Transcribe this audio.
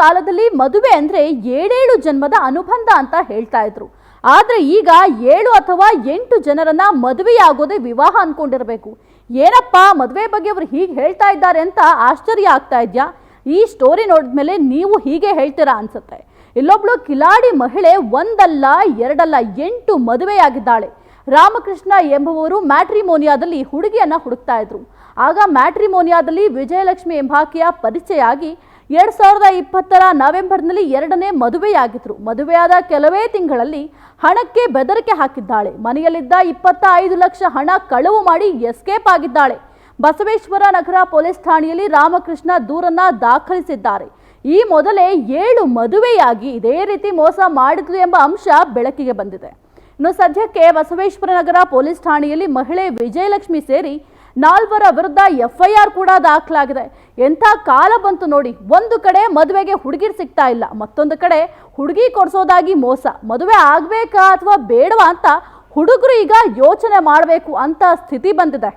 ಕಾಲದಲ್ಲಿ ಮದುವೆ ಅಂದ್ರೆ 7 ಜನ್ಮದ ಅನುಬಂಧ ಅಂತ ಹೇಳ್ತಾ ಇದ್ರು. ಆದ್ರೆ ಈಗ 7 ಅಥವಾ 8 ಜನರನ್ನ ಮದುವೆಯಾಗೋದೇ ವಿವಾಹ ಅನ್ಕೊಂಡಿರಬೇಕು. ಏನಪ್ಪ ಮದುವೆ ಬಗ್ಗೆ ಅವರು ಹೀಗೆ ಹೇಳ್ತಾ ಇದ್ದಾರೆ ಅಂತ ಆಶ್ಚರ್ಯ ಆಗ್ತಾ ಇದೆಯಾ? ಈ ಸ್ಟೋರಿ ನೋಡಿದ್ಮೇಲೆ ನೀವು ಹೀಗೆ ಹೇಳ್ತೀರಾ ಅನ್ಸುತ್ತೆ. ಇಲ್ಲೊಬ್ಳು ಕಿಲಾಡಿ ಮಹಿಳೆ ಒಂದಲ್ಲ ಎರಡಲ್ಲ 8 ಮದುವೆಯಾಗಿದ್ದಾಳೆ. ರಾಮಕೃಷ್ಣ ಎಂಬುವರು ಮ್ಯಾಟ್ರಿಮೋನಿಯಾದಲ್ಲಿ ಹುಡುಗಿಯನ್ನ ಹುಡುಕ್ತಾ ಇದ್ರು. ಆಗ ಮ್ಯಾಟ್ರಿಮೋನಿಯಾದಲ್ಲಿ ವಿಜಯಲಕ್ಷ್ಮಿ ಎಂಬಾಕೆಯ ಪರಿಚಯ ಆಗಿ 2020 ನವೆಂಬರ್ನಲ್ಲಿ 2ನೇ ಮದುವೆಯಾಗಿದ್ರು. ಮದುವೆಯಾದ ಕೆಲವೇ ತಿಂಗಳಲ್ಲಿ ಹಣಕ್ಕೆ ಬೆದರಿಕೆ ಹಾಕಿದ್ದಾಳೆ. ಮನೆಯಲ್ಲಿದ್ದ 25 ಲಕ್ಷ ಹಣ ಕಳವು ಮಾಡಿ ಎಸ್ಕೇಪ್ ಆಗಿದ್ದಾಳೆ. ಬಸವೇಶ್ವರ ನಗರ ಪೊಲೀಸ್ ಠಾಣೆಯಲ್ಲಿ ರಾಮಕೃಷ್ಣ ದೂರನ್ನ ದಾಖಲಿಸಿದ್ದಾರೆ. ಈ ಮೊದಲೇ 7 ಮದುವೆಯಾಗಿ ಇದೇ ರೀತಿ ಮೋಸ ಮಾಡಿದ್ಲು ಎಂಬ ಅಂಶ ಬೆಳಕಿಗೆ ಬಂದಿದೆ. ಇನ್ನು ಸದ್ಯಕ್ಕೆ ಬಸವೇಶ್ವರ ನಗರ ಪೊಲೀಸ್ ಠಾಣೆಯಲ್ಲಿ ಮಹಿಳೆ ವಿಜಯಲಕ್ಷ್ಮಿ ಸೇರಿ 4 ವಿರುದ್ಧ FIR ಕೂಡ ದಾಖಲಾಗಿದೆ. ಎಂಥ ಕಾಲ ಬಂತು ನೋಡಿ. ಒಂದು ಕಡೆ ಮದುವೆಗೆ ಹುಡುಗಿರು ಸಿಗ್ತಾ ಇಲ್ಲ, ಮತ್ತೊಂದು ಕಡೆ ಹುಡುಗಿ ಕೊಡಿಸೋದಾಗಿ ಮೋಸ. ಮದುವೆ ಆಗ್ಬೇಕಾ ಅಥವಾ ಬೇಡವಾ ಅಂತ ಹುಡುಗರು ಈಗ ಯೋಚನೆ ಮಾಡಬೇಕು ಅಂತ ಸ್ಥಿತಿ ಬಂದಿದೆ.